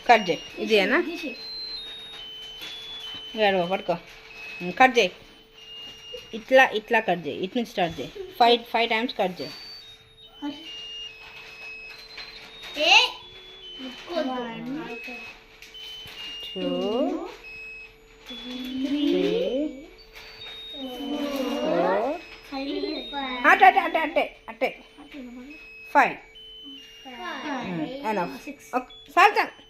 Cut చేయి. ఇదేనా? ఏడవ పట్టుకో. కట్ చేయి. ఇట్లా ఇట్లా కట్ చేయి. ఇటు నుంచి స్టార్ట్ చేయి. ఫైవ్ టైమ్స్ కట్ చేయి. 1 2 3 4 అట్టే 5 ఎనఫ్. చాలు చాలు.